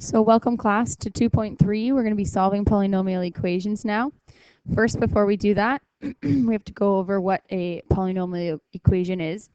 So welcome class to 2.3. We're going to be solving polynomial equations now. First, before we do that, we have to go over what a polynomial equation is.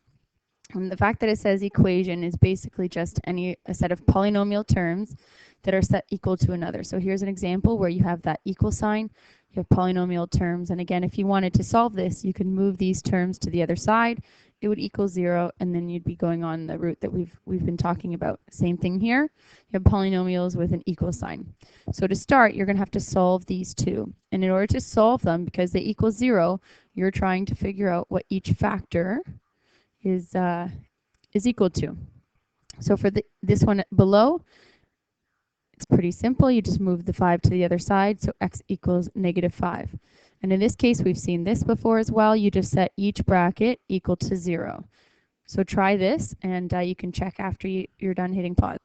And the fact that it says equation is basically just a set of polynomial terms that are set equal to another. So here's an example where you have that equal sign, you have polynomial terms, and again, if you wanted to solve this, you can move these terms to the other side. It would equal 0, and then you'd be going on the route that we've been talking about. Same thing here. You have polynomials with an equal sign. So to start, you're going to have to solve these two. And in order to solve them, because they equal 0, you're trying to figure out what each factor is equal to. So for this one below, it's pretty simple. You just move the 5 to the other side, so x equals -5. And in this case, we've seen this before as well. You just set each bracket equal to 0. So try this, and you can check after you're done hitting pause.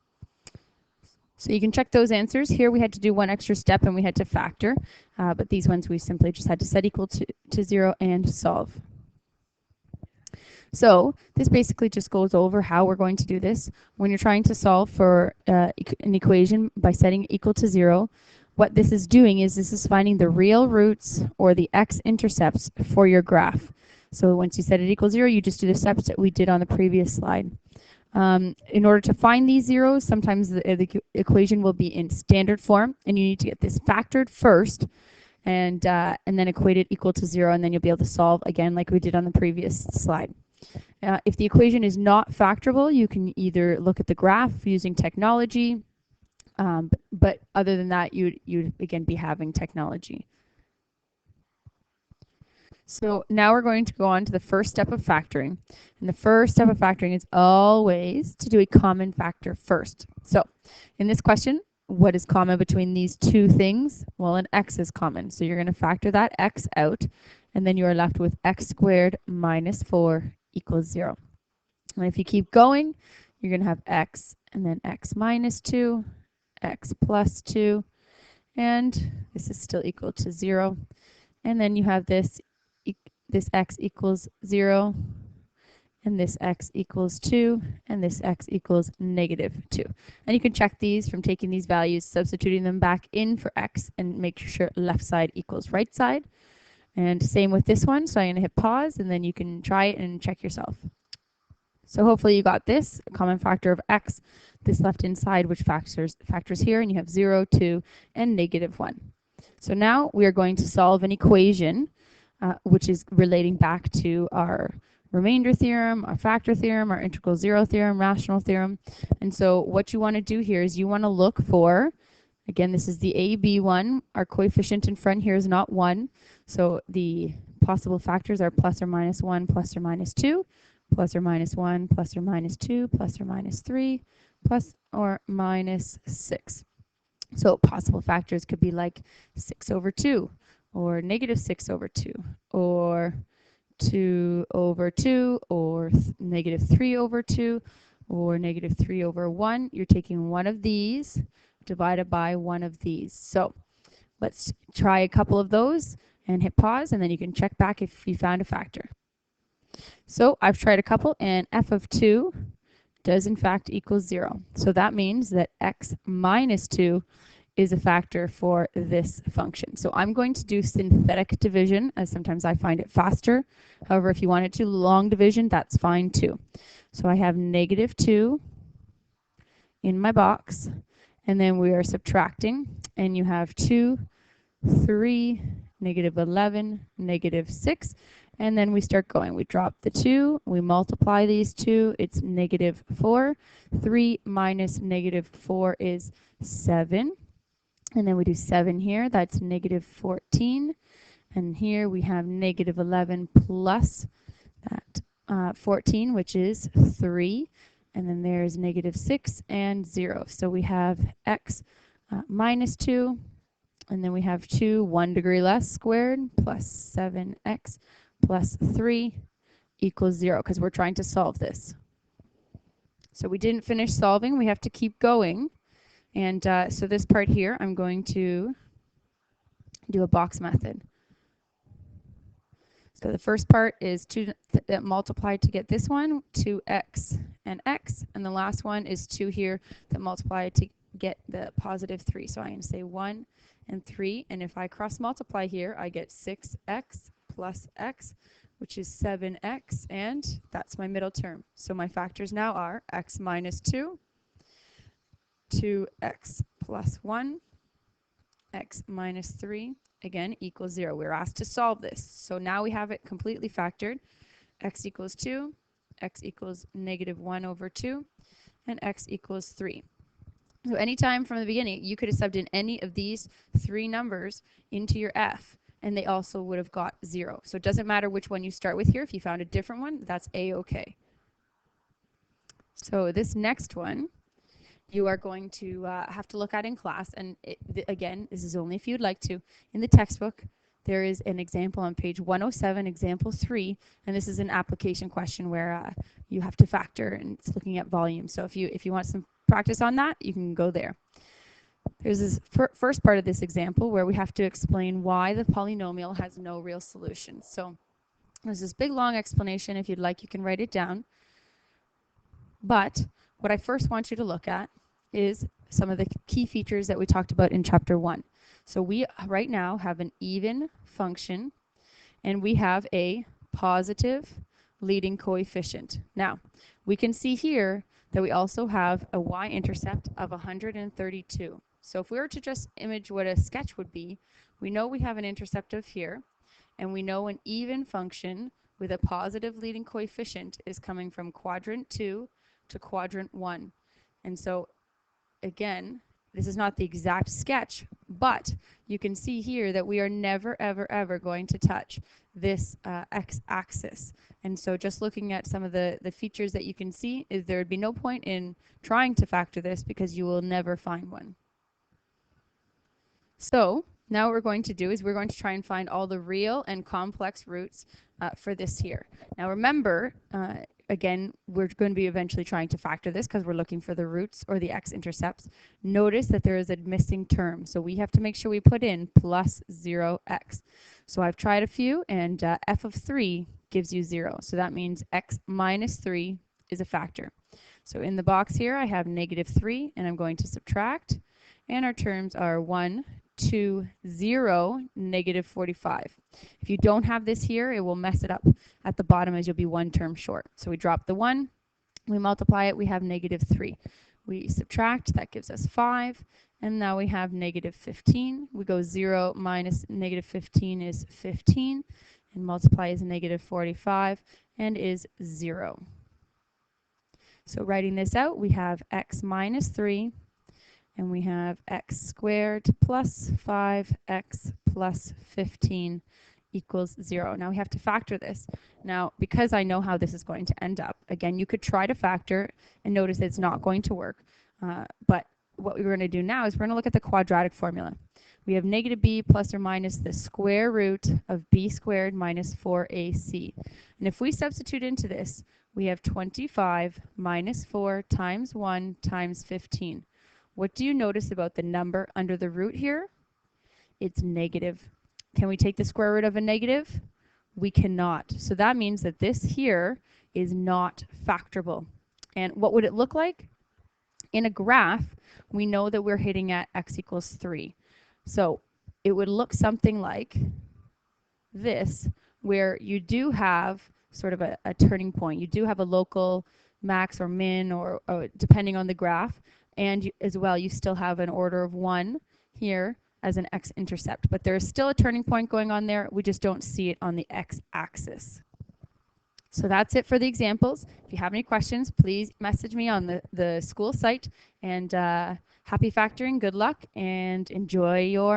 So you can check those answers. Here we had to do one extra step and we had to factor, but these ones we simply just had to set equal to 0 and solve. So this basically just goes over how we're going to do this. When you're trying to solve for an equation by setting equal to 0, what this is doing is this is finding the real roots or the x-intercepts for your graph. So once you set it equals 0, you just do the steps that we did on the previous slide. In order to find these zeros, sometimes the equation will be in standard form, and you need to get this factored first, and then equate it equal to 0, and then you'll be able to solve again like we did on the previous slide. If the equation is not factorable, you can either look at the graph using technology, but other than that, you'd again be having technology. So now we're going to go on to the first step of factoring. And the first step of factoring is always to do a common factor first. So in this question, what is common between these two things? Well, an x is common. So you're going to factor that x out, and then you are left with x squared minus 4 equals 0. And if you keep going, you're going to have x and then x minus 2, x plus 2, and this is still equal to 0. And then you have this x equals 0, and this x equals 2, and this x equals -2. And you can check these from taking these values, substituting them back in for x, and make sure left side equals right side. And same with this one, so I'm going to hit pause, and then you can try it and check yourself. So hopefully you got this, a common factor of x, this left inside, which factors here, and you have 0, 2, and -1. So now we are going to solve an equation which is relating back to our remainder theorem, our factor theorem, our integral zero theorem, rational theorem. And so what you want to do here is you want to look for, again, this is the AB one. Our coefficient in front here is not 1. So the possible factors are plus or minus 1, plus or minus 2, plus or minus 1, plus or minus 2, plus or minus 3, plus or minus 6. So possible factors could be like 6 over 2, or -6 over 2, or 2 over 2, or -3 over 2, or -3 over 1. You're taking one of these divided by one of these. So let's try a couple of those and hit pause, and then you can check back if you found a factor. So I've tried a couple, and f of 2 does in fact equal 0. So that means that x minus 2 is a factor for this function. So I'm going to do synthetic division, as sometimes I find it faster. However, if you wanted to long division, that's fine too. So I have -2 in my box, and then we are subtracting, and you have 2, 3, -11, -6, and then we start going. We drop the 2, we multiply these two, it's -4. 3 minus -4 is 7. And then we do 7 here, that's -14. And here we have -11 plus that 14, which is 3. And then there's -6 and 0. So we have x minus 2. And then we have 2, 1 degree less squared, plus 7x plus 3 equals 0, because we're trying to solve this. So we didn't finish solving, we have to keep going. And so this part here, I'm going to do a box method. So the first part is that multiply to get this one, 2x and x. And the last one is 2 here that multiply to get the positive 3. So I'm going to say 1 and 3. And if I cross multiply here, I get 6x plus x, which is 7x. And that's my middle term. So my factors now are x minus 2, 2x plus 1, x minus 3, again, equals 0. We're asked to solve this. So now we have it completely factored. X equals 2, x equals negative 1 over 2, and x equals 3. So anytime from the beginning, you could have subbed in any of these 3 numbers into your f, and they also would have got 0. So it doesn't matter which one you start with here. If you found a different one, that's A-okay. So this next one, you are going to have to look at in class, and again, this is only if you'd like to. In the textbook, there is an example on page 107, example 3, and this is an application question where you have to factor, and it's looking at volume. So if you want some practice on that, you can go there. There's this first part of this example where we have to explain why the polynomial has no real solution. So there's this big long explanation. If you'd like, you can write it down. But what I first want you to look at is some of the key features that we talked about in chapter 1. So we right now have an even function, and we have a positive leading coefficient. Now, we can see here that we also have a y-intercept of 132. So if we were to just image what a sketch would be, we know we have an intercept of here, and we know an even function with a positive leading coefficient is coming from quadrant 2 to quadrant 1. And so again, this is not the exact sketch, but you can see here that we are never, ever, ever going to touch this x-axis. And so just looking at some of the features that you can see, is there would be no point in trying to factor this because you will never find one. So now what we're going to do is we're going to try and find all the real and complex roots for this here. Now remember, again, we're going to be eventually trying to factor this because we're looking for the roots or the x-intercepts. Notice that there is a missing term, so we have to make sure we put in plus 0x. So I've tried a few, and f of 3 gives you 0. So that means x minus 3 is a factor. So in the box here, I have negative 3, and I'm going to subtract. And our terms are 1, 2, 0, negative 45. If you don't have this here, it will mess it up at the bottom as you'll be one term short. So we drop the 1, we multiply it, we have negative 3. We subtract, that gives us 5, and now we have negative 15. We go 0 minus negative 15 is 15, and multiply is negative 45, and is 0. So writing this out, we have x minus 3, and we have x squared plus 5x plus 15 equals 0. Now we have to factor this. Now, because I know how this is going to end up, again, you could try to factor and notice it's not going to work. But what we're going to do now is we're going to look at the quadratic formula. We have negative b plus or minus the square root of b squared minus 4ac. And if we substitute into this, we have 25 minus 4 times 1 times 15. What do you notice about the number under the root here? It's negative. Can we take the square root of a negative? We cannot. So that means that this here is not factorable. And what would it look like? In a graph, we know that we're hitting at x equals 3. So it would look something like this, where you do have sort of a turning point. You do have a local max or min, or depending on the graph. And as well, you still have an order of 1 here as an x-intercept. But there is still a turning point going on there. We just don't see it on the x-axis. So that's it for the examples. If you have any questions, please message me on the school site. And happy factoring, good luck, and enjoy your